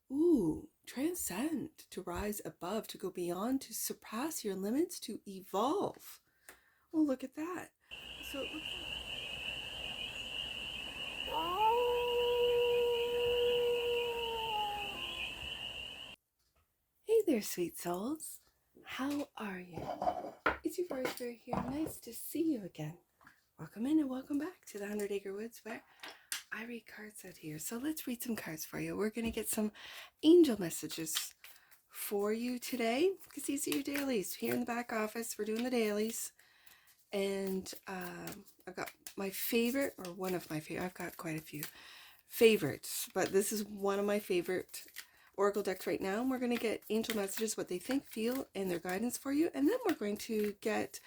Ooh, transcend, to rise above, to go beyond, to surpass your limits, to evolve. Well, look at that. So it looks Hey there, sweet souls. How are you? It's your voice here. Nice to see you again. Welcome in and welcome back to the 100 Acre Woods, where I read cards out here. So let's read some cards for you. We're going to get some angel messages for you today, because these are your dailies. Here in the back office, we're doing the dailies. And I've got my favorite, or one of my favorite, I've got quite a few favorites, but this is one of my favorite oracle decks right now. And we're going to get angel messages, what they think, feel, and their guidance for you. And then we're going to get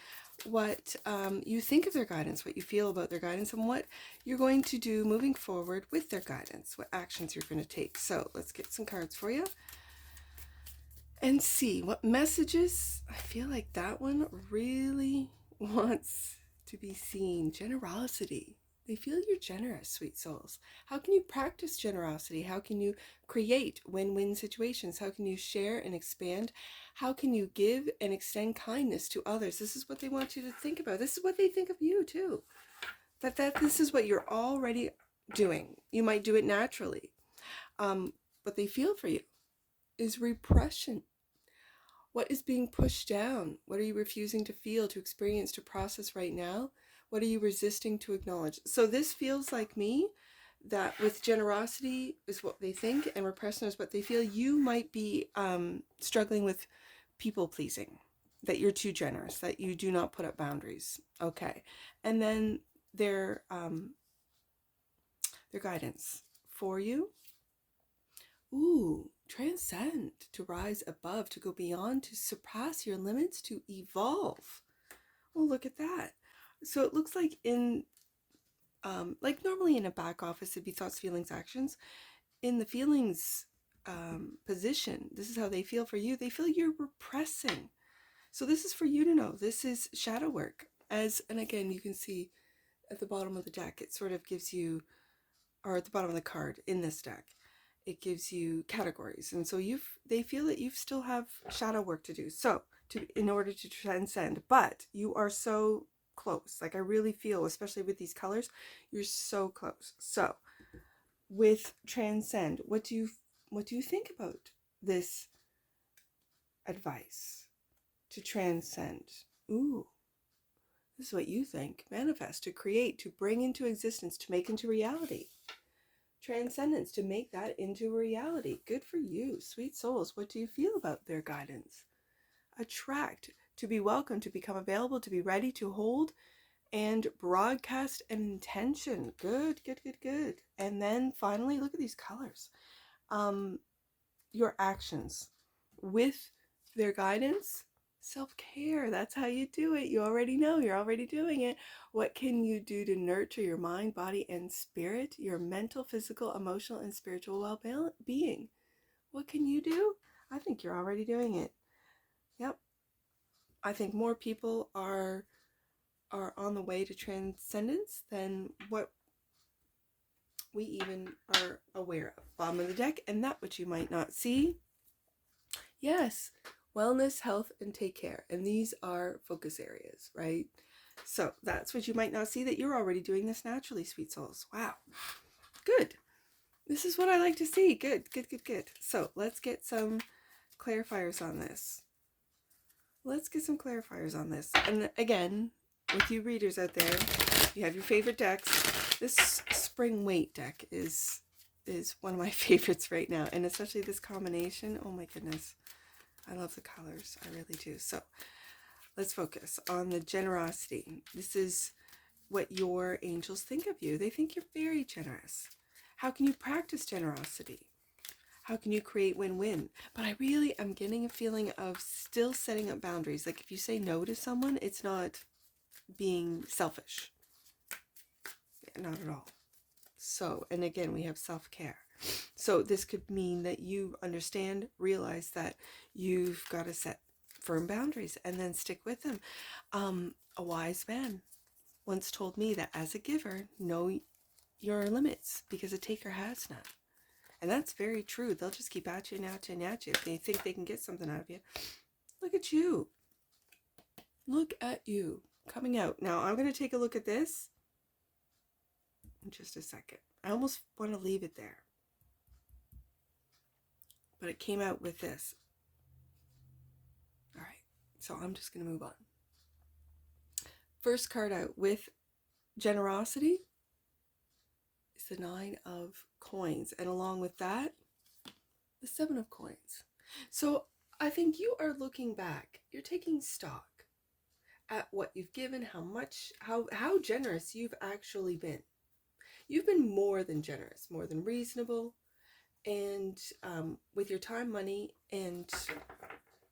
what you think of their guidance, what you feel about their guidance, and what you're going to do moving forward with their guidance, what actions you're going to take. So let's get some cards for you and see what messages. I feel like that one really wants to be seen. Generosity. They feel you're generous, sweet souls. How can you practice generosity? How can you create win-win situations? How can you share and expand? How can you give and extend kindness to others? This is what they want you to think about. This is what they think of you too. That this is what you're already doing. You might do it naturally. What they feel for you is repression. What is being pushed down? What are you refusing to feel, to experience, to process right now? What are you resisting to acknowledge? So this feels like me, that with generosity is what they think and repression is what they feel. You might be struggling with people pleasing, that you're too generous, that you do not put up boundaries. Okay. And then their guidance for you. Ooh, transcend, to rise above, to go beyond, to surpass your limits, to evolve. Well, look at that. So it looks like like normally in a back office, it'd be thoughts, feelings, actions. In the feelings position, this is how they feel for you. They feel you're repressing. So this is for you to know. This is shadow work. And again, you can see at the bottom of the deck, it sort of gives you, or at the bottom of the card in this deck, it gives you categories. And so they feel that you still have shadow work to do. So in order to transcend, but you are so close. Like I really feel, especially with these colors, you're so close. So with transcend, what do you think about this advice to transcend? Ooh, this is what you think. Manifest, to create, to bring into existence, to make into reality. Transcendence, to make that into reality. Good for you, sweet souls. What do you feel about their guidance? Attract, to be welcome, to become available, to be ready to hold and broadcast an intention. Good, good, good, good. And then finally, look at these colors. Your actions with their guidance. Self-care, that's how you do it. You already know, you're already doing it. What can you do to nurture your mind, body, and spirit, your mental, physical, emotional, and spiritual well-being? What can you do? I think you're already doing it. Yep. I think more people are on the way to transcendence than what we even are aware of. Bottom of the deck, and that which you might not see. Yes, wellness, health, and take care. And these are focus areas, right? So that's what you might not see, that you're already doing this naturally, sweet souls. Wow. Good. This is what I like to see. Good, good, good, good. So let's get some clarifiers on this. And again, with you readers out there, you have your favorite decks. This spring WAITE deck is one of my favorites right now. And especially this combination. Oh my goodness. I love the colors. I really do. So let's focus on the generosity. This is what your angels think of you. They think you're very generous. How can you practice generosity? How can you create win-win? But I really am getting a feeling of still setting up boundaries. Like if you say no to someone, it's not being selfish. Not at all. So, and again, we have self-care. So this could mean that you understand, realize that you've got to set firm boundaries and then stick with them. A wise man once told me that as a giver, know your limits, because a taker has none. And that's very true. They'll just keep at you and at you and at you if they think they can get something out of you. Look at you. Look at you coming out. Now, I'm going to take a look at this in just a second. I almost want to leave it there. But it came out with this. All right. So I'm just going to move on. First card out with generosity is the 9 of coins. And along with that, the 7 of coins. So I think you are looking back. You're taking stock at what you've given, how much, how generous you've actually been. You've been more than generous, more than reasonable, and with your time, money, and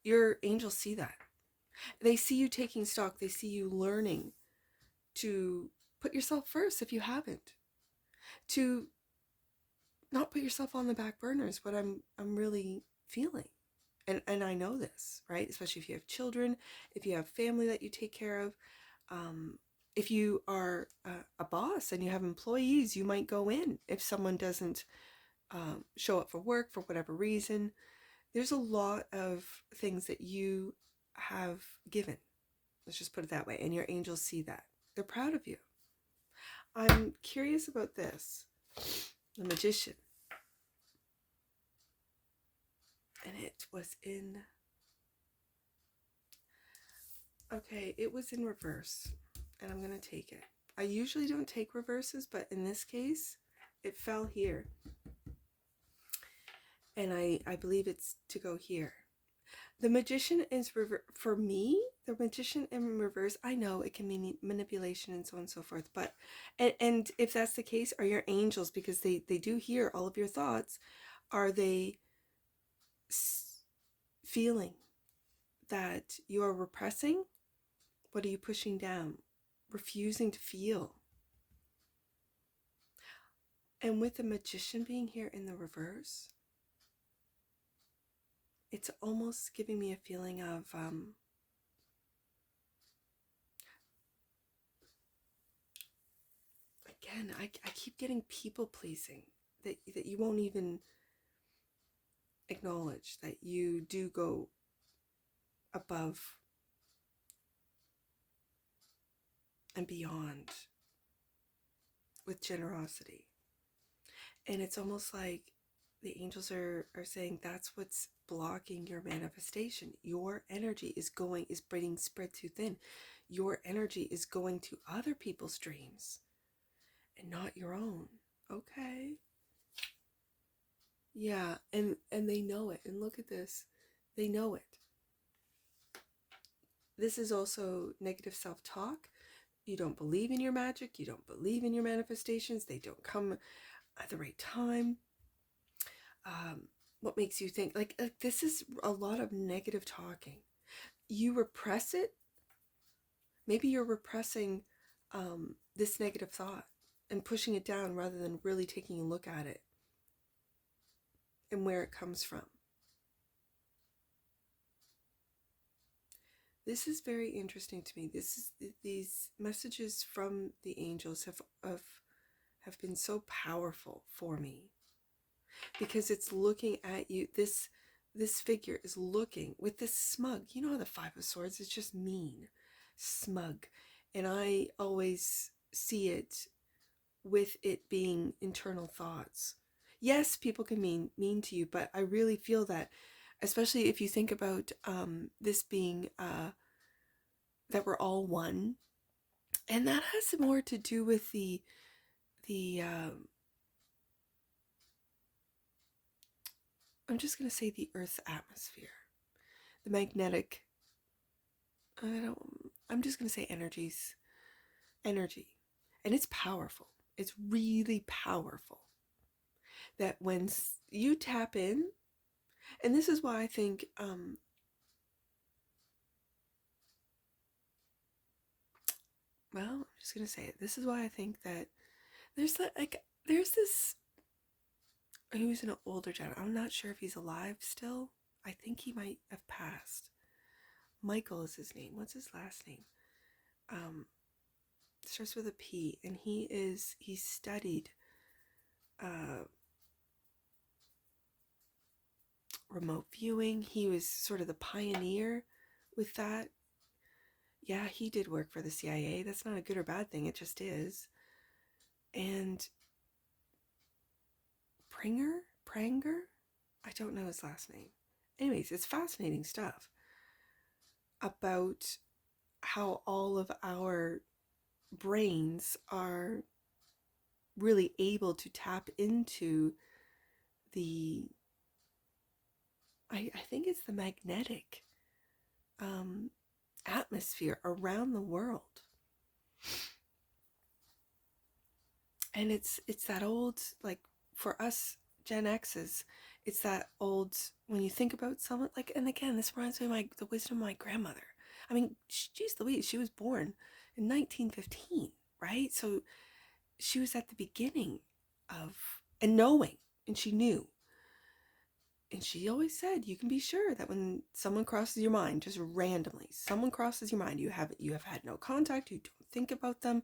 your angels see that. They see you taking stock. They see you learning to put yourself first if you haven't, to not put yourself on the back burner is what I'm really feeling. And I know this, right? Especially if you have children, if you have family that you take care of. If you are a boss and you have employees, you might go in if someone doesn't show up for work for whatever reason. There's a lot of things that you have given. Let's just put it that way. And your angels see that. They're proud of you. I'm curious about this. The Magician. And it was in... Okay, it was in reverse. And I'm going to take it. I usually don't take reverses, but in this case, it fell here. And I believe it's to go here. The Magician is for me, the Magician in reverse, I know it can mean manipulation and so on and so forth, but and if that's the case, are your angels, because they do hear all of your thoughts, are they feeling that you are repressing? What are you pushing down? Refusing to feel. And with the Magician being here in the reverse, it's almost giving me a feeling of again, I keep getting people pleasing that you won't even acknowledge, that you do go above and beyond with generosity. And it's almost like the angels are saying that's what's blocking your manifestation. Your energy is being spread too thin. Your energy is going to other people's dreams and not your own. Okay. Yeah, and they know it. And look at this. They know it. This is also negative self-talk. You don't believe in your magic. You don't believe in your manifestations. They don't come at the right time. What makes you think like this is a lot of negative talking. You repress it. Maybe you're repressing this negative thought and pushing it down rather than really taking a look at it and where it comes from. This is very interesting to me. These messages from the angels have been so powerful for me, because it's looking at you. This figure is looking with this smug. You know how the 5 of Swords is just mean, smug, and I always see it with it being internal thoughts. Yes, people can be mean to you, but I really feel that, especially if you think about this being that we're all one, and that has more to do with the I'm just going to say the Earth's atmosphere, the magnetic, I'm just going to say energy, and it's powerful. It's really powerful that when you tap in, and this is why I think well, I'm just going to say it. This is why I think that there's this, he was an older gentleman. I'm not sure if he's alive still. I think he might have passed. Michael is his name. What's his last name? Starts with a P, and he studied remote viewing. He was sort of the pioneer with that. Yeah, he did work for the CIA. That's not a good or bad thing. It just is. And Pranger? I don't know his last name. Anyways, it's fascinating stuff about how all of our brains are really able to tap into the, I think it's the magnetic atmosphere around the world. And it's that old, like, for us Gen X's, it's that old, when you think about someone, like, and again, this reminds me of the wisdom of my grandmother. I mean, geez Louise, she was born in 1915, right? So she was at the beginning of, and knowing, and she knew. And she always said, you can be sure that when someone crosses your mind, just randomly, someone crosses your mind, you have had no contact, you don't think about them,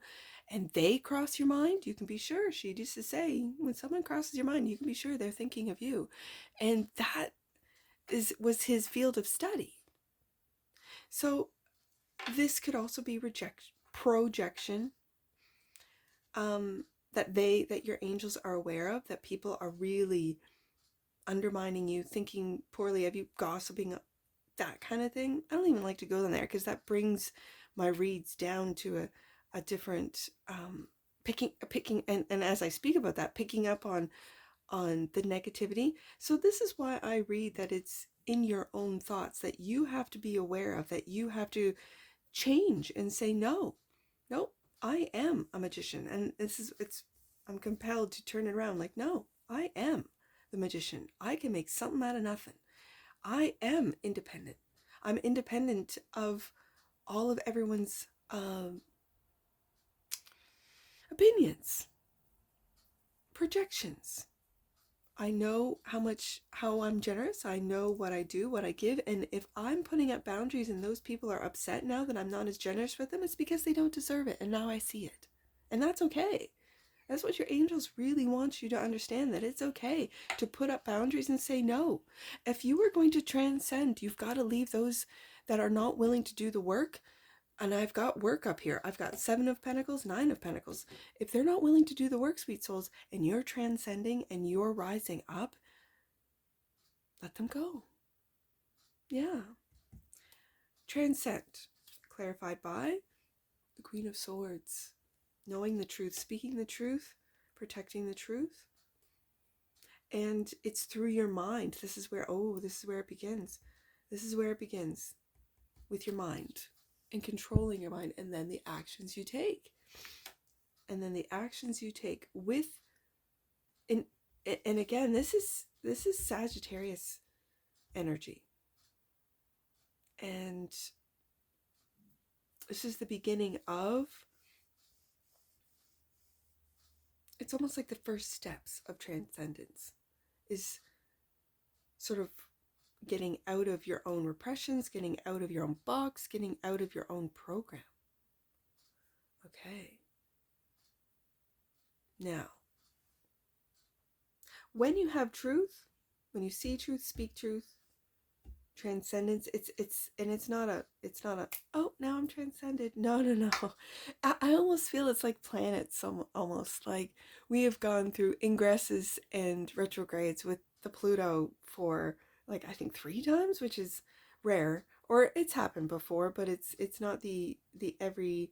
and they cross your mind, you can be sure. She used to say, when someone crosses your mind, you can be sure they're thinking of you. And that was his field of study. So this could also be projection, that your angels are aware of, that people are really undermining you, thinking poorly of you, gossiping, that kind of thing. I don't even like to go in there because that brings my reads down to a different picking and as I speak about that, picking up on the negativity. So this is why I read that it's in your own thoughts that you have to be aware of, that you have to change and say, no, I am a magician. And I'm compelled to turn it around, like, no, I am the magician. I can make something out of nothing. I am independent. I'm independent of all of everyone's opinions, projections. I know how I'm generous. I know what I do, what I give. And if I'm putting up boundaries and those people are upset now that I'm not as generous with them, it's because they don't deserve it. And now I see it. And that's okay. That's what your angels really want you to understand, that it's okay to put up boundaries and say no. If you are going to transcend, you've got to leave those that are not willing to do the work. And I've got work up here. I've got 7 of Pentacles, 9 of Pentacles. If they're not willing to do the work, sweet souls, and you're transcending and you're rising up, let them go. Yeah. Transcend. Clarified by the Queen of Swords. Knowing the truth, speaking the truth, protecting the truth. And it's through your mind. This is where it begins. This is where it begins. With your mind. And controlling your mind. And then the actions you take. And then the actions you take with... And again, this is Sagittarius energy. And this is the beginning of... It's almost like the first steps of transcendence. Is sort of getting out of your own repressions, getting out of your own box, getting out of your own program. Okay. Now, when you have truth, when you see truth, speak truth, transcendence, it's not a, oh, now I'm transcended. No. I almost feel it's like planets, almost like we have gone through ingresses and retrogrades with the Pluto for, like, I think 3 times, which is rare, or it's happened before, but it's not the every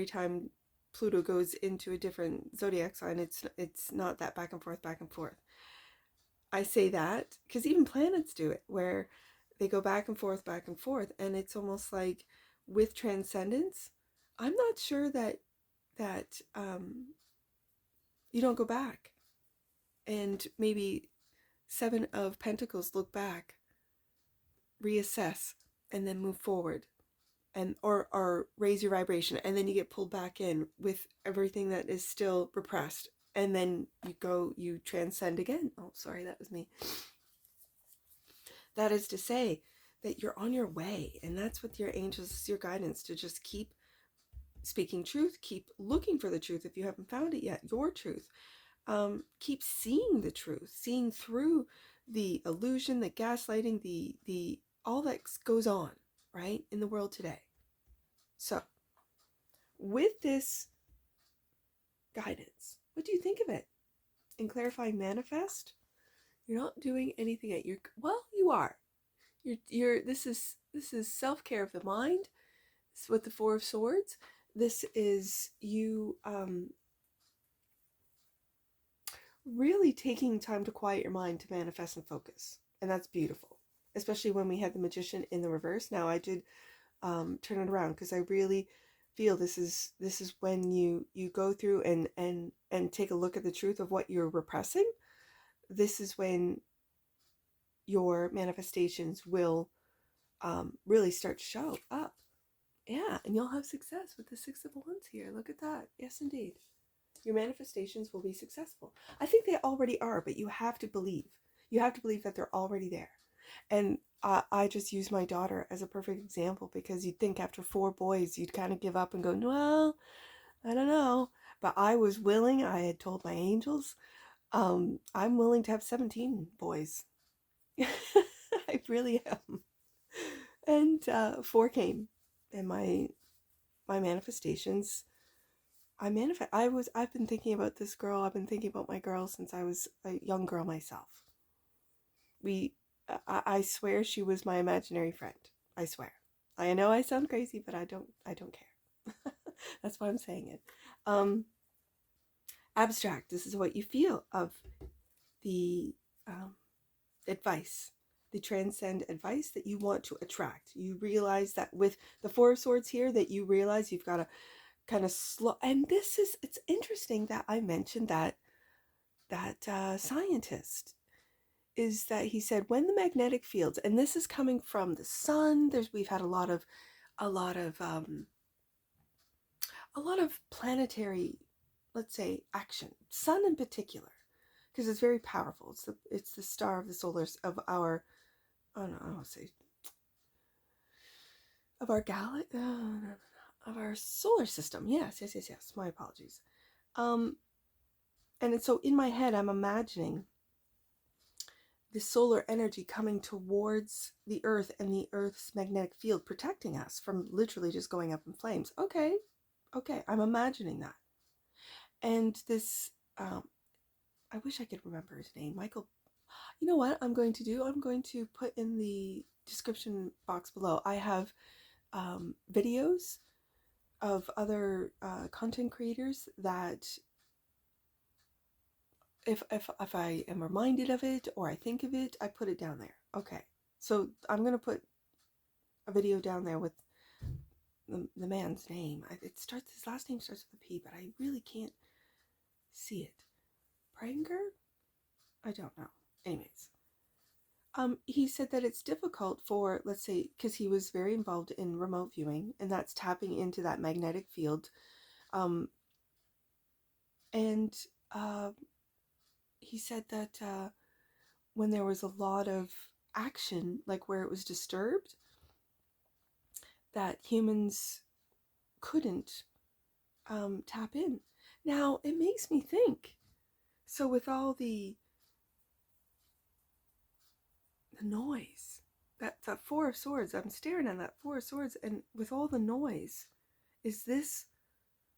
time Pluto goes into a different zodiac sign, it's not that back and forth. I say that because even planets do it, where they go back and forth, and it's almost like with transcendence, I'm not sure that you don't go back, and maybe 7 of Pentacles, look back, reassess, and then move forward, and or raise your vibration, and then you get pulled back in with everything that is still repressed. And then you transcend again. Oh, sorry, that was me. That is to say that you're on your way. And that's what your angels, is your guidance, to just keep speaking truth, keep looking for the truth if you haven't found it yet, your truth. Keep seeing the truth, seeing through the illusion, the gaslighting, the all that goes on, right, in the world today. So, with this guidance, what do you think of it? In clarifying manifest, you're not doing anything at your, well, you are. You're this is self-care of the mind. It's with the Four of Swords. This is you really taking time to quiet your mind to manifest and focus. And that's beautiful. Especially when we had the Magician in the reverse. Now I did turn it around because I really feel this is when you go through and take a look at the truth of what you're repressing. This is when your manifestations will really start to show up. Yeah, and you'll have success with the Six of Wands here. Look at that. Yes, indeed. Your manifestations will be successful. I think they already are, but you have to believe. You have to believe that they're already there. And I just use my daughter as a perfect example, because you'd think after 4 boys, you'd kind of give up and go, well, I don't know. But I was willing. I had told my angels, I'm willing to have 17 boys. I really am. And 4 came. And my manifestations, I've been thinking about this girl. I've been thinking about my girl since I was a young girl myself. I swear she was my imaginary friend. I swear. I know I sound crazy, but I don't care. That's why I'm saying it. Abstract. This is what you feel of the advice, the transcend advice that you want to attract. You realize that with the Four of Swords here, that you realize you've got to kind of slow. And it's interesting that I mentioned that scientist, is that he said when the magnetic fields, and this is coming from the sun, we've had a lot of planetary, let's say, action, sun in particular, because it's very powerful. It's the star of the solar, of our, I don't know, I want to say, of our galaxy, of our solar system. Yes. My apologies. And so in my head, I'm imagining the solar energy coming towards the Earth and the Earth's magnetic field protecting us from literally just going up in flames. Okay, I'm imagining that. And this, I wish I could remember his name, Michael. You know what I'm going to do? I'm going to put in the description box below. I have videos of other content creators that, if I am reminded of it or I think of it, I put it down there. Okay, so I'm going to put a video down there with the man's name. His last name starts with a P, but I really can't see it. Pranger? I don't know. Anyways, he said that it's difficult for, let's say, because he was very involved in remote viewing, and that's tapping into that magnetic field. He said that when there was a lot of action, like where it was disturbed, that humans couldn't tap in. Now, it makes me think, so with all the noise, that Four of Swords, I'm staring at that Four of Swords, and with all the noise, is this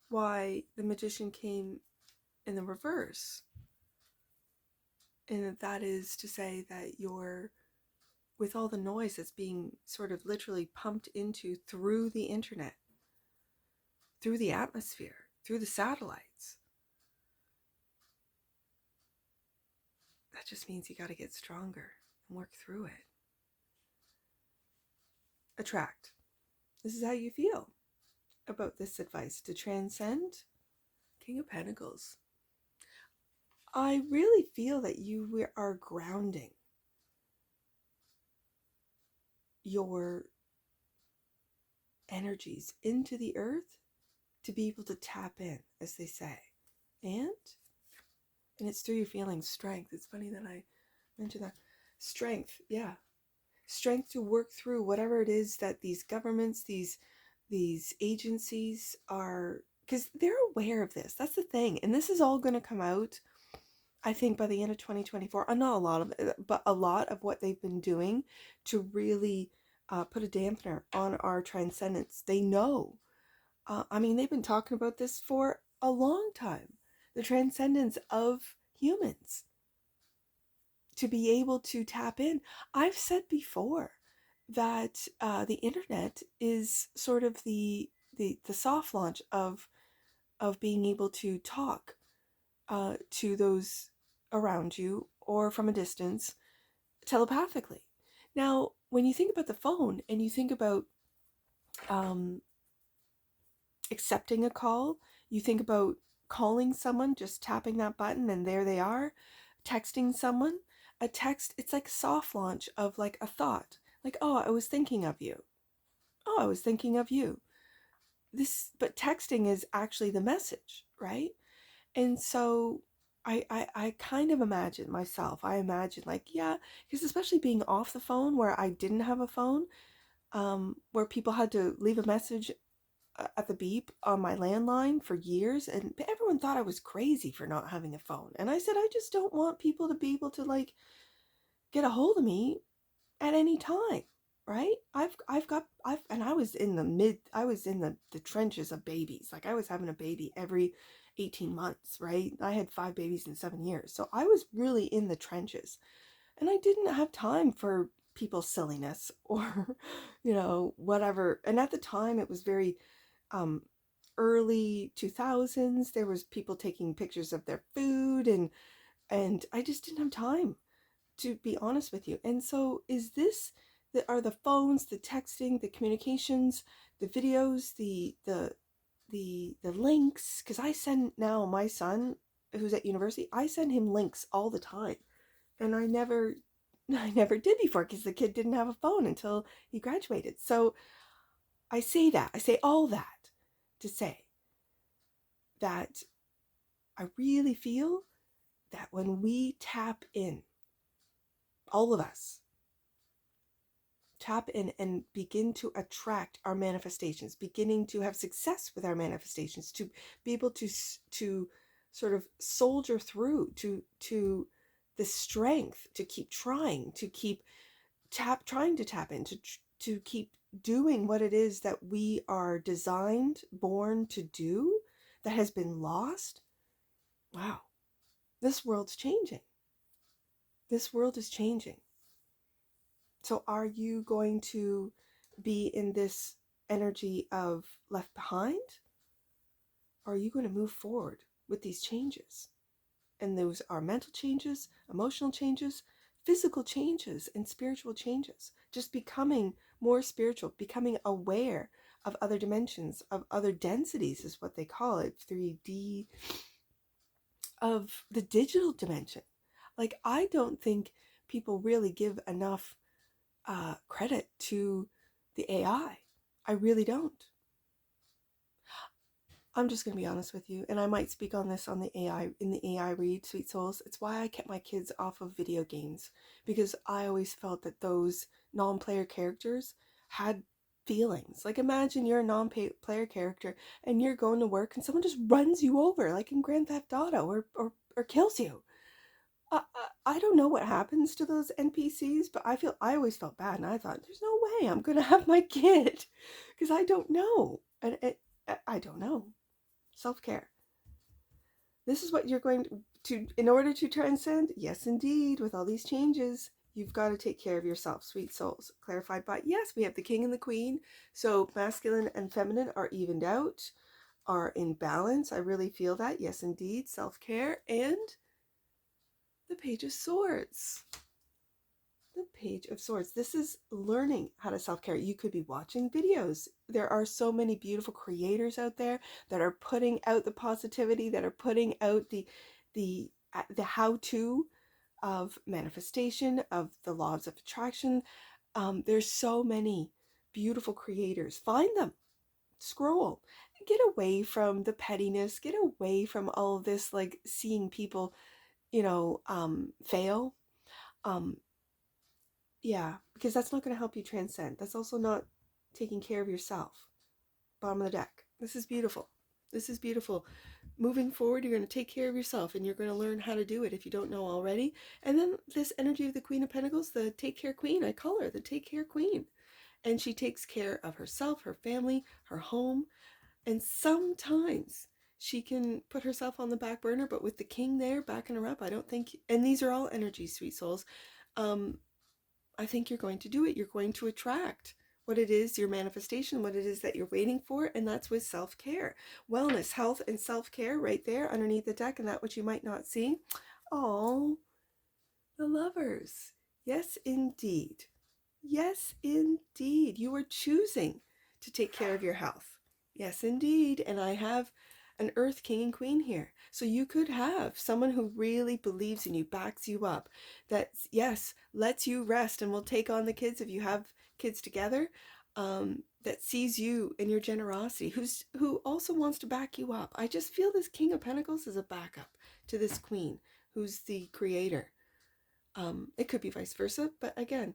why the Magician came in the reverse? And that is to say that with all the noise that's being sort of literally pumped into through the internet, through the atmosphere, through the satellites, that just means you got to get stronger and work through it. Attract. This is how you feel about this advice to transcend. King of Pentacles. I really feel that you are grounding your energies into the earth to be able to tap in, as they say. And it's through your feeling strength. It's funny that I mentioned that. Strength, yeah. Strength to work through whatever it is that these governments, these agencies are, because they're aware of this. That's the thing. And this is all going to come out I think by the end of 2024, not a lot of it, but a lot of what they've been doing to really put a dampener on our transcendence. They know. I mean, they've been talking about this for a long time. The transcendence of humans, to be able to tap in. I've said before that the internet is sort of the soft launch of being able to talk to those around you or from a distance telepathically. Now, when you think about the phone and you think about um, accepting a call, you think about calling someone, just tapping that button and there they are, texting someone. A text, it's like a soft launch of like a thought. Like, oh, I was thinking of you. Oh, I was thinking of you. But texting is actually the message, right? And so I kind of imagine myself, I imagine like, yeah, because especially being off the phone where I didn't have a phone, where people had to leave a message at the beep on my landline for years, and everyone thought I was crazy for not having a phone. And I said, I just don't want people to be able to like get a hold of me at any time, right? And I was in the trenches of babies. Like I was having a baby every 18 months, right? I had 5 babies in 7 years. So I was really in the trenches. And I didn't have time for people's silliness or, whatever. And at the time it was very early 2000s. There was people taking pictures of their food, and I just didn't have time, to be honest with you. And so are the phones, the texting, the communications, the videos, the links, because I send now my son who's at university, I send him links all the time. And I never did before because the kid didn't have a phone until he graduated. So I say all that to say that I really feel that when we tap in, all of us tap in and begin to attract our manifestations, beginning to have success with our manifestations, to be able to sort of soldier through to the strength to keep trying, to keep trying to tap in, to keep doing what it is that we are designed, born to do, that has been lost. Wow, this world's changing. This world is changing. So are you going to be in this energy of left behind? Or are you going to move forward with these changes? And those are mental changes, emotional changes, physical changes, and spiritual changes. Just becoming more spiritual, becoming aware of other dimensions, of other densities is what they call it, 3D, of the digital dimension. Like, I don't think people really give enough credit to the AI. I really don't. I'm just going to be honest with you, and I might speak on this on the AI, in the AI read, Sweet Souls. It's why I kept my kids off of video games, because I always felt that those non-player characters had feelings. Like, imagine you're a non-player character and you're going to work and someone just runs you over, like in Grand Theft Auto, or kills you. I don't know what happens to those NPCs, but I always felt bad, and I thought, there's no way I'm gonna have my kid, because I don't know, and I don't know. Self-care. This is what you're going to, in order to transcend. Yes, indeed, with all these changes, you've got to take care of yourself, sweet souls. Clarified by, yes, we have the king and the queen, so masculine and feminine are evened out, are in balance. I really feel that. Yes, indeed, self-care, and the Page of Swords. The Page of Swords. This is learning how to self-care. You could be watching videos. There are so many beautiful creators out there that are putting out the positivity, that are putting out the how-to of manifestation, of the laws of attraction. There's so many beautiful creators. Find them. Scroll. Get away from the pettiness. Get away from all of this, like seeing people, fail. Yeah, because that's not going to help you transcend. That's also not taking care of yourself. Bottom of the deck. This is beautiful. This is beautiful. moving forward, you're going to take care of yourself, and you're going to learn how to do it if you don't know already. And then this energy of the Queen of Pentacles, the take care queen, I call her the take care queen. And she takes care of herself, her family, her home. And sometimes she can put herself on the back burner, but with the king there backing her up, I don't think, and these are all energies, sweet souls, I think you're going to do it. You're going to attract what it is, your manifestation, what it is that you're waiting for, and that's with self-care. Wellness, health, and self-care right there underneath the deck, and that which you might not see. Oh, the Lovers. Yes, indeed. Yes, indeed. You are choosing to take care of your health. Yes, indeed. And I have an Earth King and Queen here. So you could have someone who really believes in you, backs you up, that, yes, lets you rest and will take on the kids if you have kids together, that sees you and your generosity, who also wants to back you up. I just feel this King of Pentacles is a backup to this Queen, who's the creator. It could be vice versa, but again,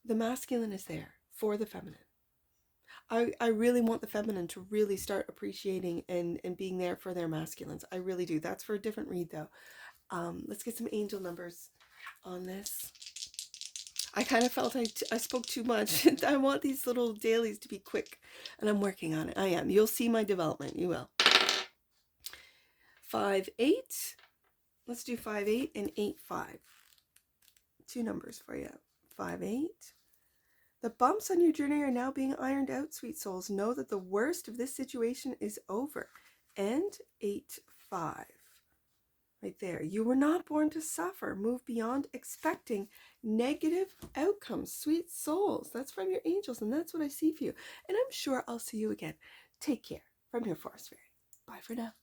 the masculine is there for the feminine. I really want the feminine to really start appreciating and being there for their masculines. I really do. That's for a different read, though. Let's get some angel numbers on this. I kind of felt I spoke too much. I want these little dailies to be quick, and I'm working on it. I am. You'll see my development. You will. 5, 8. Let's do 5, 8 and 8, 5. 2 numbers for you. 5, 8. The bumps on your journey are now being ironed out, sweet souls. Know that the worst of this situation is over. And 8, 5. Right there. You were not born to suffer. Move beyond expecting negative outcomes, sweet souls. That's from your angels, and that's what I see for you. And I'm sure I'll see you again. Take care from your forest fairy. Bye for now.